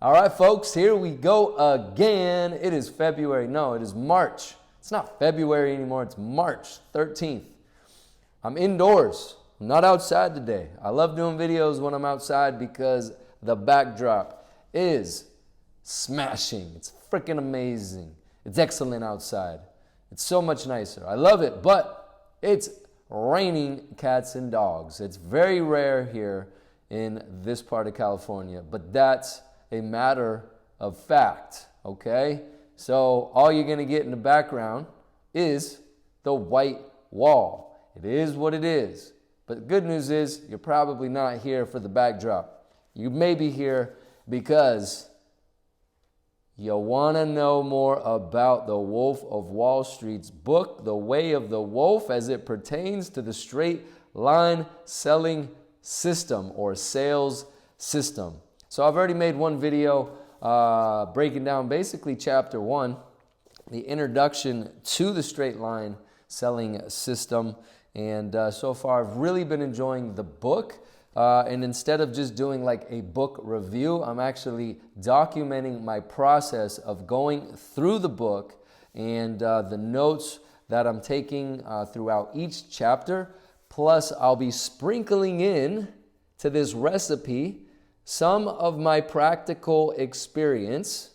All right, folks, here we go again. It is February. No, it is March. It's not February anymore. It's March 13th. I'm indoors. I'm not outside today. I love doing videos when I'm outside because the backdrop is smashing. It's freaking amazing. It's excellent outside. It's so much nicer. I love it, but it's raining cats and dogs. It's very rare here in this part of California, but that's a matter of fact, okay? So all you're going to get in the background is the white wall. It is what it is. But the good news is you're probably not here for the backdrop. You may be here because you want to know more about the Wolf of Wall Street's book, The Way of the Wolf, as it pertains to the straight line selling system or sales system. So I've already made one video breaking down basically chapter 1, the introduction to the straight line selling system. And so far I've really been enjoying the book. And instead of just doing like a book review, I'm actually documenting my process of going through the book and the notes that I'm taking throughout each chapter. Plus I'll be sprinkling in to this recipe some of my practical experience,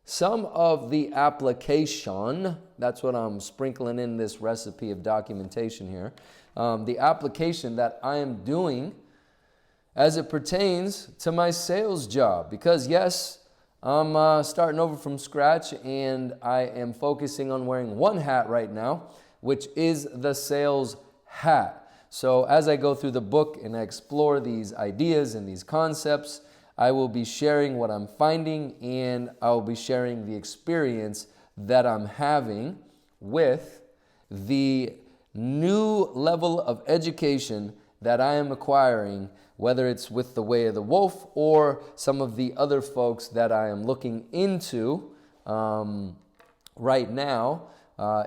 some of the application. That's what I'm sprinkling in this recipe of documentation here. The application that I am doing as it pertains to my sales job. Because yes, I'm starting over from scratch and I am focusing on wearing one hat right now, which is the sales hat. So as I go through the book and I explore these ideas and these concepts, I will be sharing what I'm finding and I will be sharing the experience that I'm having with the new level of education that I am acquiring, whether it's with the Way of the Wolf or some of the other folks that I am looking into right now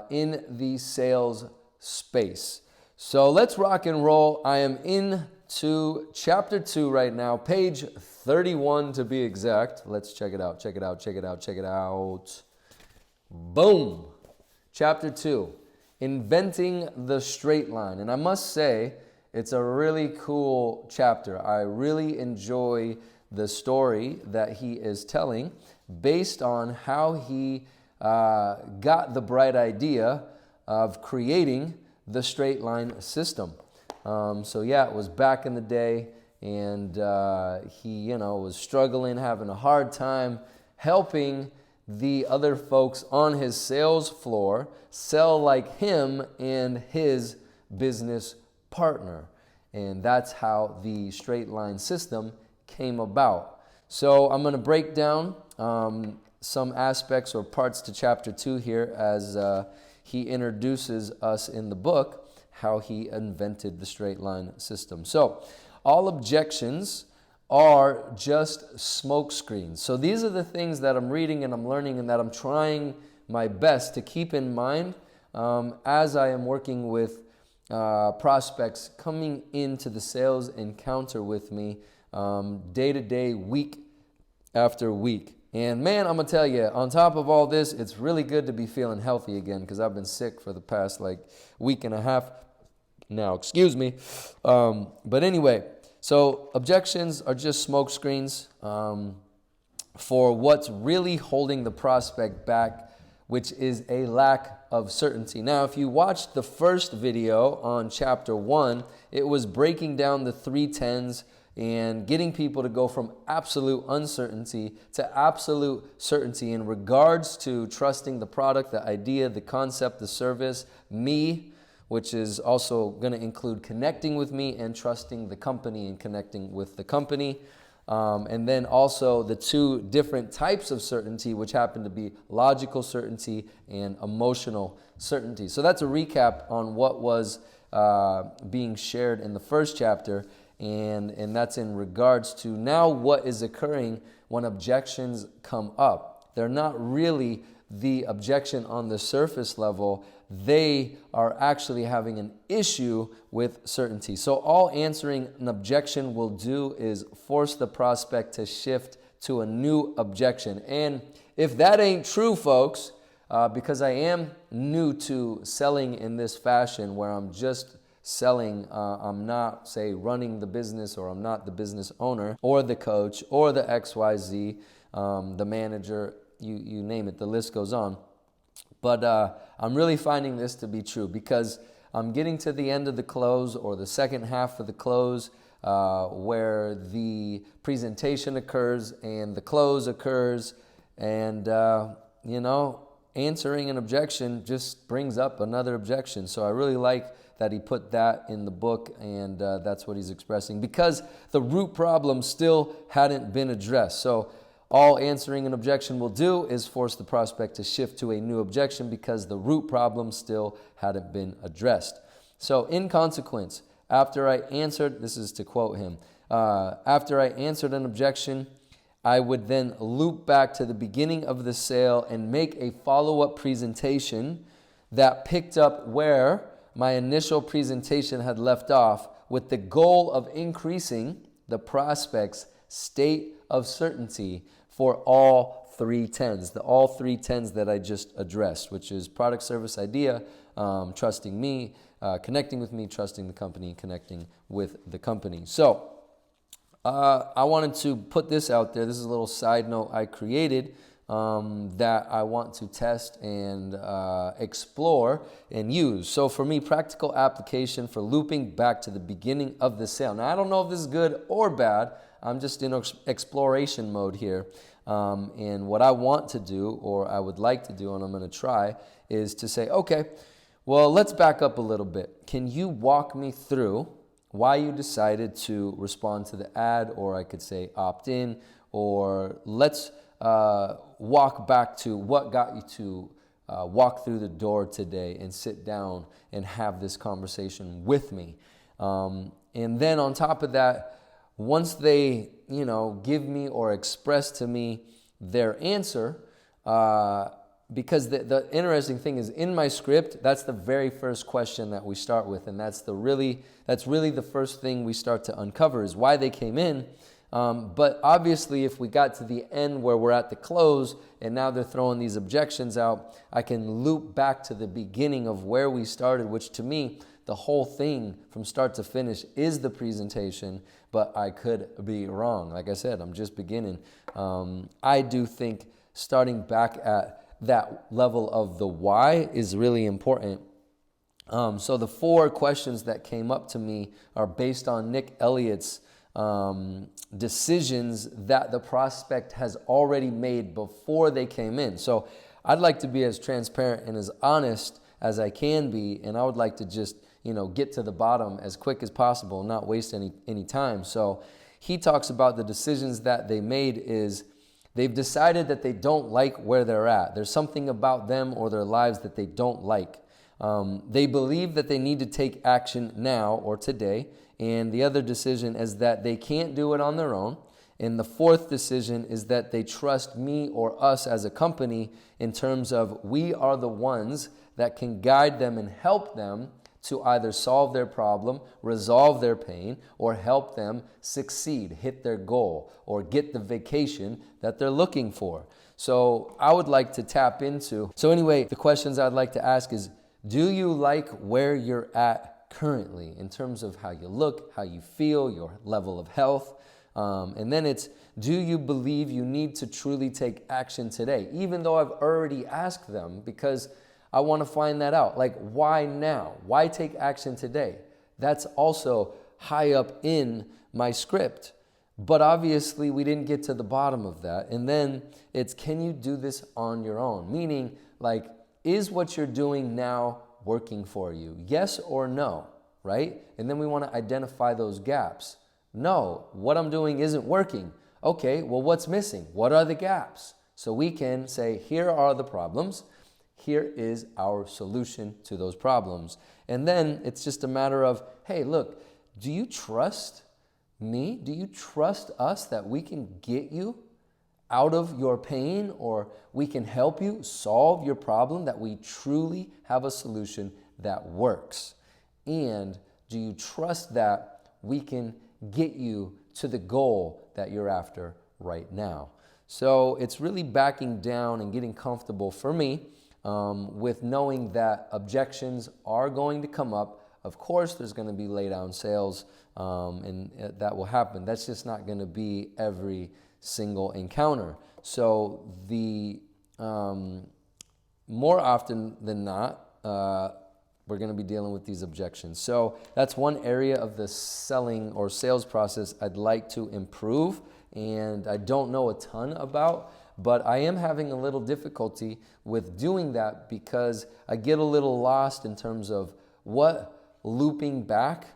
in the sales space. So let's rock and roll. I am into chapter 2 right now, page 31 to be exact. Let's check it out, check it out, check it out, check it out. Boom. Chapter 2, inventing the straight line. And I must say, it's a really cool chapter. I really enjoy the story that he is telling based on how he got the bright idea of creating the straight line system. So yeah, it was back in the day and he, was struggling, having a hard time helping the other folks on his sales floor sell like him and his business partner. And that's how the straight line system came about. So I'm going to break down some aspects or parts to chapter 2 here as he introduces us in the book how he invented the straight line system. So all objections are just smokescreens. So these are the things that I'm reading and I'm learning and that I'm trying my best to keep in mind as I am working with prospects coming into the sales encounter with me day to day, week after week. And man, I'm going to tell you, on top of all this, it's really good to be feeling healthy again because I've been sick for the past week and a half now, excuse me. But anyway, so objections are just smoke screens for what's really holding the prospect back, which is a lack of certainty. Now, if you watched the first video on chapter 1, it was breaking down the 3 10s and getting people to go from absolute uncertainty to absolute certainty in regards to trusting the product, the idea, the concept, the service, me, which is also going to include connecting with me and trusting the company and connecting with the company. And then also the 2 different types of certainty, which happen to be logical certainty and emotional certainty. So that's a recap on what was being shared in the first chapter. And that's in regards to now what is occurring when objections come up. They're not really the objection on the surface level. They are actually having an issue with certainty. So all answering an objection will do is force the prospect to shift to a new objection. And if that ain't true, folks, because I am new to selling in this fashion where I'm just selling, I'm not, say, running the business, or I'm not the business owner or the coach or the XYZ, the manager, you name it, the list goes on. But I'm really finding this to be true because I'm getting to the end of the close, or the second half of the close, where the presentation occurs and the close occurs, and answering an objection just brings up another objection. So I really like that he put that in the book, and that's what he's expressing, because the root problem still hadn't been addressed. So all answering an objection will do is force the prospect to shift to a new objection because the root problem still hadn't been addressed. So in consequence, after I answered, this is to quote him, after I answered an objection, I would then loop back to the beginning of the sale and make a follow-up presentation that picked up where my initial presentation had left off, with the goal of increasing the prospect's state of certainty for all three tens, all three tens that I just addressed, which is product, service, idea, trusting me, connecting with me, trusting the company, connecting with the company. So I wanted to put this out there. This is a little side note I created that I want to test and explore and use. So for me, practical application for looping back to the beginning of the sale. Now, I don't know if this is good or bad. I'm just in exploration mode here. And what I want to do, or I would like to do, and I'm going to try, is to say, okay, well, let's back up a little bit. Can you walk me through why you decided to respond to the ad, or I could say opt in, or let's walk back to what got you to walk through the door today and sit down and have this conversation with me. And then on top of that, once they, give me or express to me their answer, because the interesting thing is, in my script, that's the very first question that we start with, and that's really the first thing we start to uncover is why they came in. But obviously, if we got to the end where we're at the close and now they're throwing these objections out, I can loop back to the beginning of where we started, which to me, the whole thing from start to finish is the presentation, but I could be wrong. Like I said, I'm just beginning. I do think starting back at that level of the why is really important. So the 4 questions that came up to me are based on Nick Elliott's decisions that the prospect has already made before they came in. So I'd like to be as transparent and as honest as I can be, and I would like to just get to the bottom as quick as possible and not waste any time. So he talks about the decisions that they made is they've decided that they don't like where they're at. There's something about them or their lives that they don't like. They believe that they need to take action now or today. And the other decision is that they can't do it on their own. And the 4th decision is that they trust me or us as a company in terms of we are the ones that can guide them and help them to either solve their problem, resolve their pain, or help them succeed, hit their goal, or get the vacation that they're looking for. So I would like to tap into. So anyway, the questions I'd like to ask is, do you like where you're at currently in terms of how you look, how you feel, your level of health? And then it's, do you believe you need to truly take action today? Even though I've already asked them, because I want to find that out. Like, why now? Why take action today? That's also high up in my script. But obviously, we didn't get to the bottom of that. And then it's, can you do this on your own? Meaning, like, is what you're doing now working for you? Yes or no, right? And then we want to identify those gaps. No, what I'm doing isn't working. Okay, well, what's missing? What are the gaps? So we can say, here are the problems. Here is our solution to those problems. And then it's just a matter of, hey, look, do you trust me? Do you trust us that we can get you out of your pain, or we can help you solve your problem, that we truly have a solution that works? And do you trust that we can get you to the goal that you're after right now. So it's really backing down and getting comfortable for me with knowing that objections are going to come up. Of course, there's going to be lay down sales, and that will happen. That's just not going to be every single encounter. So the more often than not, we're going to be dealing with these objections. So that's one area of the selling or sales process I'd like to improve, and I don't know a ton about, but I am having a little difficulty with doing that because I get a little lost in terms of what looping back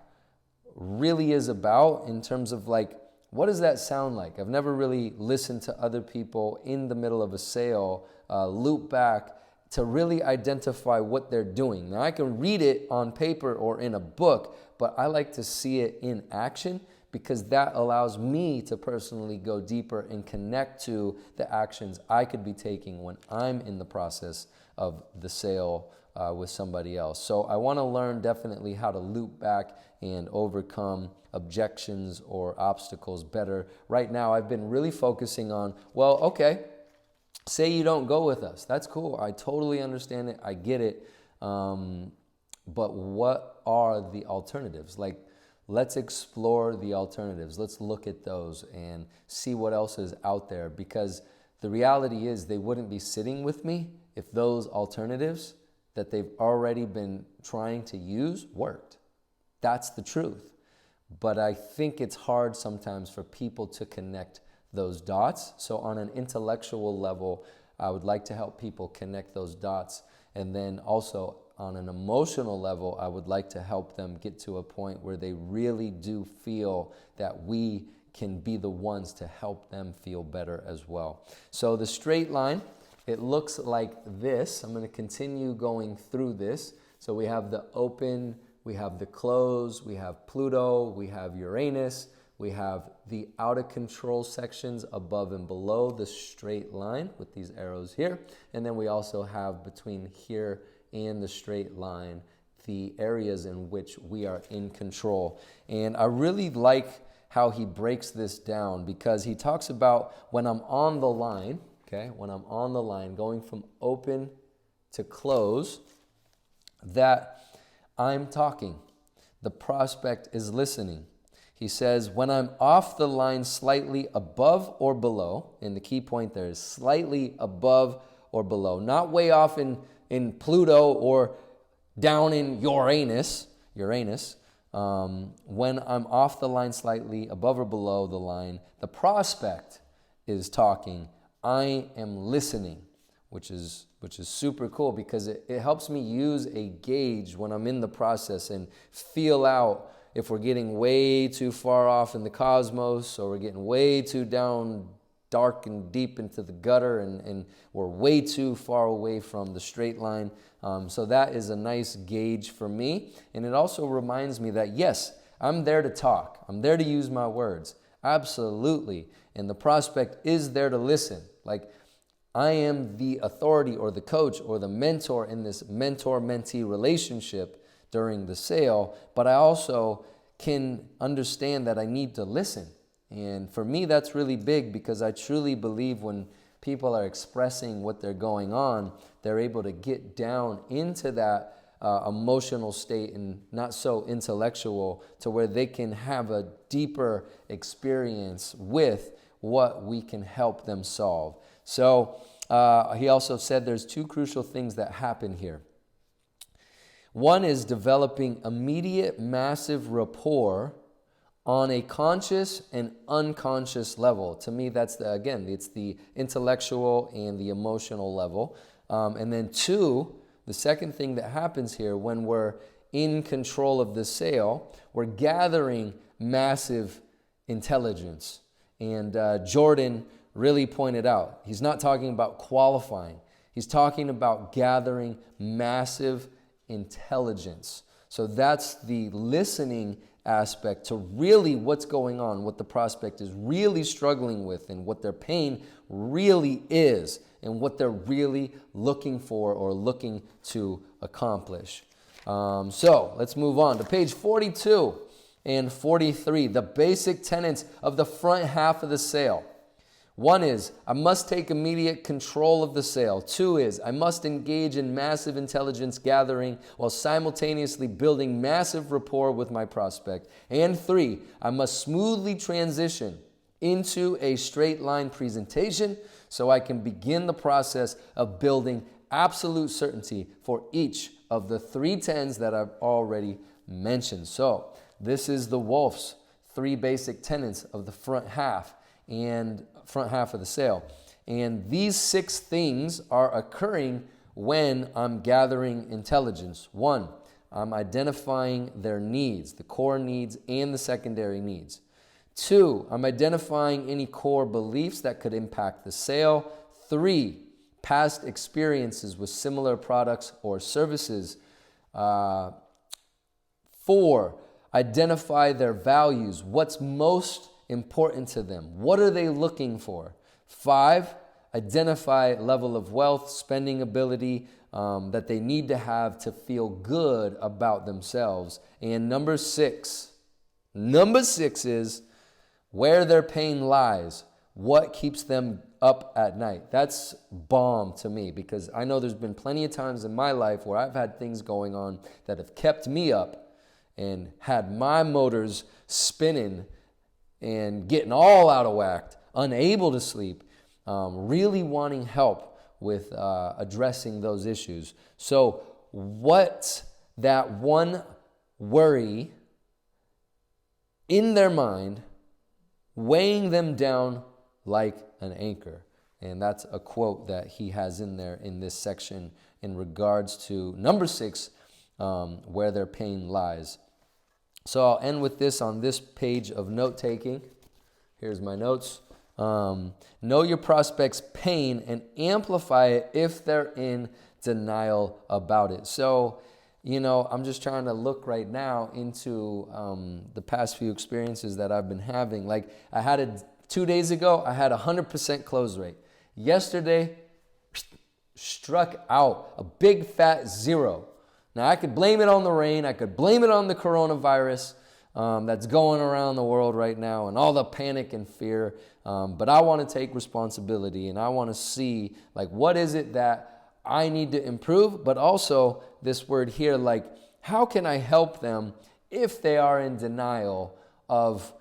really is about, in terms of like, what does that sound like? I've never really listened to other people in the middle of a sale loop back to really identify what they're doing. Now, I can read it on paper or in a book, but I like to see it in action because that allows me to personally go deeper and connect to the actions I could be taking when I'm in the process of the sale with somebody else. So I want to learn definitely how to loop back and overcome objections or obstacles better. Right now, I've been really focusing on, well, okay, say you don't go with us. That's cool. I totally understand it. I get it. But what are the alternatives? Like, let's explore the alternatives. Let's look at those and see what else is out there, because the reality is they wouldn't be sitting with me if those alternatives that they've already been trying to use worked. That's the truth. But I think it's hard sometimes for people to connect those dots. So on an intellectual level, I would like to help people connect those dots. And then also on an emotional level, I would like to help them get to a point where they really do feel that we can be the ones to help them feel better as well. So the straight line, it looks like this. I'm going to continue going through this. So we have the open, we have the close, we have Pluto, we have Uranus, we have the out of control sections above and below the straight line with these arrows here. And then we also have between here and the straight line the areas in which we are in control. And I really like how he breaks this down, because he talks about when I'm on the line, okay, when I'm on the line going from open to close, that I'm talking. The prospect is listening. He says, when I'm off the line slightly above or below, and the key point there is slightly above or below, not way off in Pluto or down in Uranus, when I'm off the line slightly above or below the line, the prospect is talking. I am listening, which is super cool, because it helps me use a gauge when I'm in the process and feel out if we're getting way too far off in the cosmos, or we're getting way too down dark and deep into the gutter, and we're way too far away from the straight line. So that is a nice gauge for me. And it also reminds me that, yes, I'm there to talk. I'm there to use my words. Absolutely. And the prospect is there to listen. Like, I am the authority or the coach or the mentor in this mentor-mentee relationship during the sale, but I also can understand that I need to listen. And for me, that's really big, because I truly believe when people are expressing what they're going on, they're able to get down into that emotional state and not so intellectual, to where they can have a deeper experience with what we can help them solve. So he also said there's two crucial things that happen here. One is developing immediate massive rapport on a conscious and unconscious level. To me, that's it's the intellectual and the emotional level. And then two, the second thing that happens here, when we're in control of the sale, we're gathering massive intelligence. And Jordan really pointed out, he's not talking about qualifying. He's talking about gathering massive intelligence. So that's the listening aspect to really what's going on, what the prospect is really struggling with, and what their pain really is, and what they're really looking for or looking to accomplish. So let's move on to page 42 and 43, the basic tenets of the front half of the sale. One is, I must take immediate control of the sale. Two is, I must engage in massive intelligence gathering while simultaneously building massive rapport with my prospect. And three, I must smoothly transition into a straight line presentation so I can begin the process of building absolute certainty for each of the 3 tens that I've already mentioned. So this is the Wolf's 3 basic tenets of the front half of the sale. And these 6 things are occurring when I'm gathering intelligence. 1, I'm identifying their needs, the core needs and the secondary needs. 2, I'm identifying any core beliefs that could impact the sale. 3, past experiences with similar products or services. 4, identify their values. What's most important to them? What are they looking for? 5, identify level of wealth, spending ability that they need to have to feel good about themselves. And number 6 is where their pain lies. What keeps them up at night? That's bomb to me, because I know there's been plenty of times in my life where I've had things going on that have kept me up and had my motors spinning and getting all out of whack, unable to sleep, really wanting help with addressing those issues. So what's that one worry in their mind weighing them down like an anchor? And that's a quote that he has in there in this section in regards to number 6, where their pain lies. So I'll end with this on this page of note-taking. Here's my notes. Know your prospect's pain and amplify it if they're in denial about it. So, I'm just trying to look right now into the past few experiences that I've been having. Like 2 days ago, I had 100% close rate. Yesterday, struck out a big fat 0. Now, I could blame it on the rain. I could blame it on the coronavirus that's going around the world right now and all the panic and fear. But I want to take responsibility, and I want to see, what is it that I need to improve? But also this word here, how can I help them if they are in denial of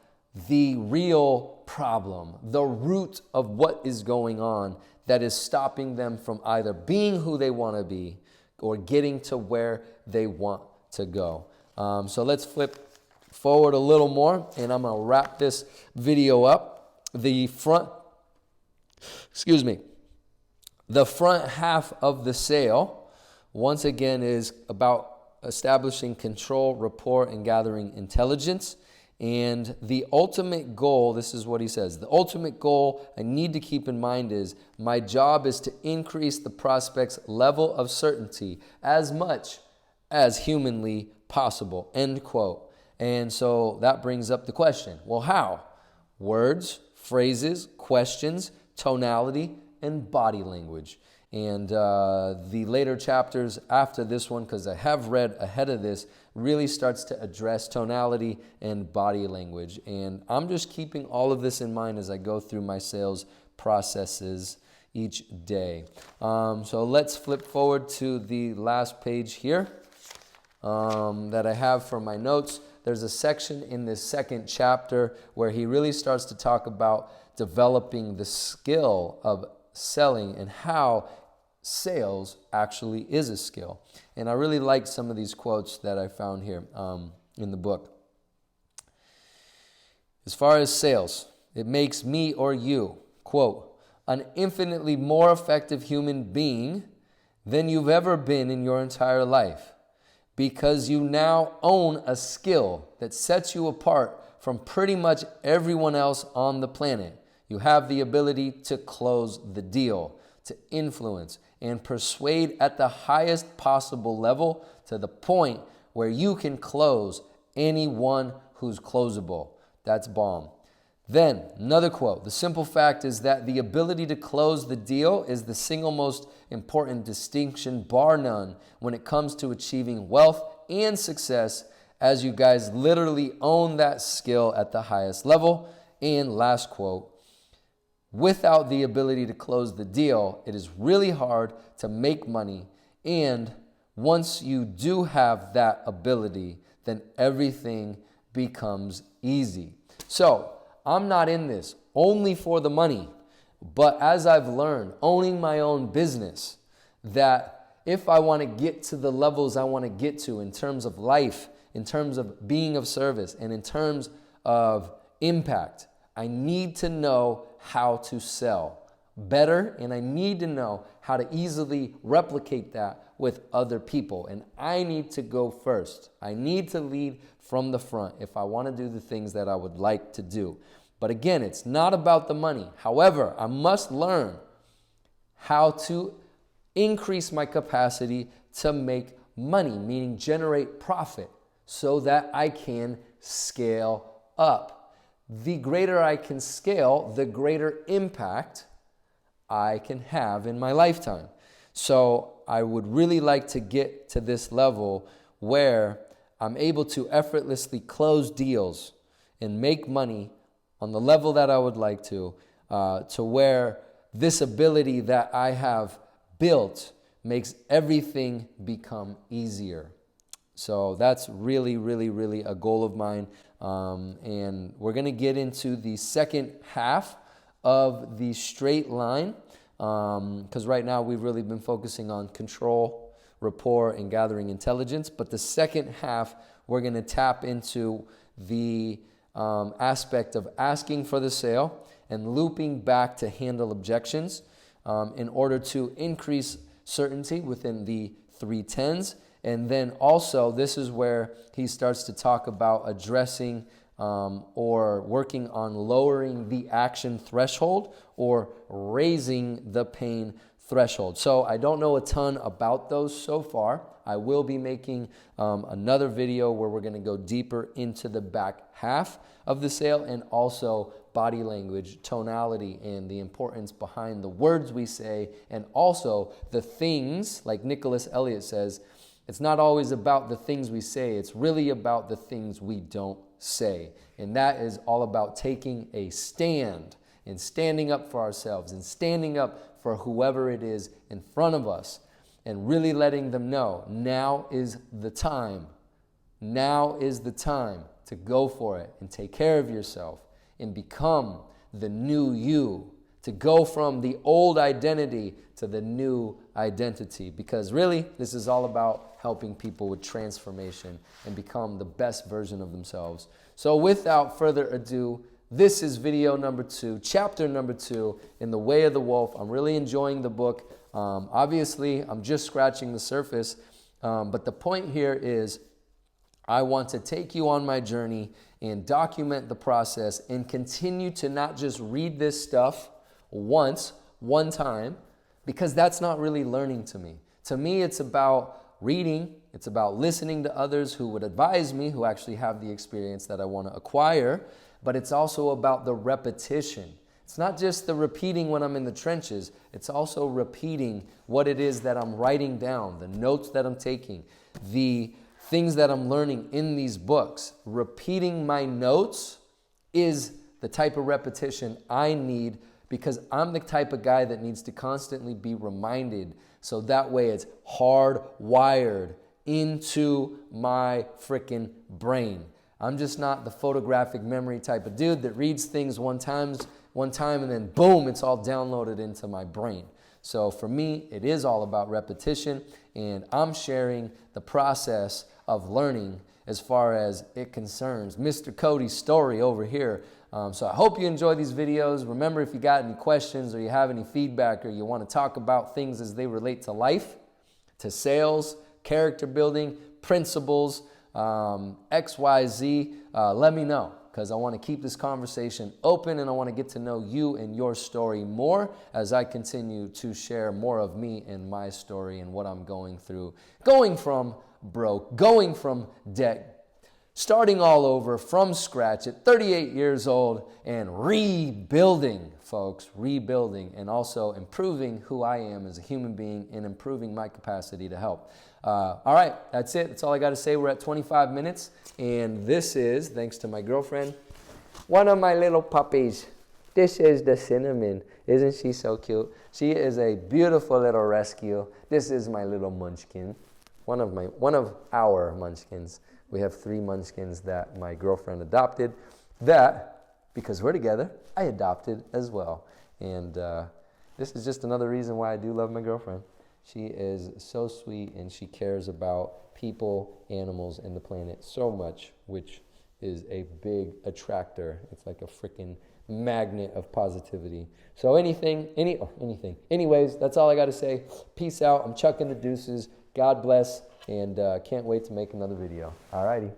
the real problem, the root of what is going on that is stopping them from either being who they want to be or getting to where they want to go. So let's flip forward a little more, and I'm going to wrap this video up. The front half of the sale, once again, is about establishing control, rapport, and gathering intelligence. And the ultimate goal, this is what he says, the ultimate goal I need to keep in mind is my job is to increase the prospect's level of certainty as much as humanly possible, end quote. And so that brings up the question, well, how? Words, phrases, questions, tonality, and body language. And the later chapters after this one, because I have read ahead of this, really starts to address tonality and body language. And I'm just keeping all of this in mind as I go through my sales processes each day. So let's flip forward to the last page here that I have for my notes. There's a section in this second chapter where he really starts to talk about developing the skill of selling and how sales actually is a skill. And I really like some of these quotes that I found here in the book. As far as sales, it makes me or you, quote, an infinitely more effective human being than you've ever been in your entire life, because you now own a skill that sets you apart from pretty much everyone else on the planet. You have the ability to close the deal, to influence and persuade at the highest possible level to the point where you can close anyone who's closable. That's bomb. Then, another quote, the simple fact is that the ability to close the deal is the single most important distinction, bar none, when it comes to achieving wealth and success, as you guys literally own that skill at the highest level. And last quote, without the ability to close the deal, it is really hard to make money. And once you do have that ability, then everything becomes easy. So I'm not in this only for the money, but as I've learned, owning my own business, that if I want to get to the levels I want to get to in terms of life, in terms of being of service, and in terms of impact, I need to know how to sell better, and I need to know how to easily replicate that with other people. And I need to go first. I need to lead from the front if I want to do the things that I would like to do. But again, it's not about the money. However, I must learn how to increase my capacity to make money, meaning generate profit, so that I can scale up. The greater I can scale, the greater impact I can have in my lifetime. So I would really like to get to this level where I'm able to effortlessly close deals and make money on the level that I would like to where this ability that I have built makes everything become easier. So that's really, really, really a goal of mine. And we're going to get into the second half of the straight line, because right now we've really been focusing on control, rapport, and gathering intelligence. But the second half, we're going to tap into the aspect of asking for the sale and looping back to handle objections in order to increase certainty within the 3 10s. And then also, this is where he starts to talk about addressing or working on lowering the action threshold or raising the pain threshold. So I don't know a ton about those so far. I will be making another video where we're going to go deeper into the back half of the sale, and also body language, tonality, and the importance behind the words we say, and also the things, like Nicholas Elliott says, it's not always about the things we say, it's really about the things we don't say. And that is all about taking a stand and standing up for ourselves and standing up for whoever it is in front of us and really letting them know now is the time. Now is the time to go for it and take care of yourself and become the new you, to go from the old identity to the new identity. Because really, this is all about helping people with transformation and become the best version of themselves. So without further ado, this is video number 2, chapter number 2, In the Way of the Wolf. I'm really enjoying the book. Obviously, I'm just scratching the surface. But the point here is I want to take you on my journey and document the process and continue to not just read this stuff one time, because that's not really learning to me. To me, it's about reading. It's about listening to others who would advise me, who actually have the experience that I want to acquire. But it's also about the repetition. It's not just the repeating when I'm in the trenches. It's also repeating what it is that I'm writing down, the notes that I'm taking, the things that I'm learning in these books. Repeating my notes is the type of repetition I need, because I'm the type of guy that needs to constantly be reminded, so that way it's hardwired into my freaking brain. I'm just not the photographic memory type of dude that reads things one time and then boom, it's all downloaded into my brain. So for me, it is all about repetition, and I'm sharing the process of learning as far as it concerns Mr. Cody's story over here. So I hope you enjoy these videos. Remember, if you got any questions or you have any feedback or you want to talk about things as they relate to life, to sales, character building, principles, XYZ, let me know, because I want to keep this conversation open and I want to get to know you and your story more as I continue to share more of me and my story and what I'm going through. Going from broke, going from debt, starting all over from scratch at 38 years old and rebuilding, folks, rebuilding, and also improving who I am as a human being and improving my capacity to help. All right, that's it. That's all I got to say. We're at 25 minutes, and this is, thanks to my girlfriend, one of my little puppies. This is the Cinnamon. Isn't she so cute? She is a beautiful little rescue. This is my little munchkin. One of our munchkins. We have 3 munchkins that my girlfriend adopted that, because we're together, I adopted as well. And this is just another reason why I do love my girlfriend. She is so sweet, and she cares about people, animals, and the planet so much, which is a big attractor. It's like a freaking magnet of positivity. So anything. Anyways, that's all I got to say. Peace out. I'm chucking the deuces. God bless, and can't wait to make another video. Alrighty.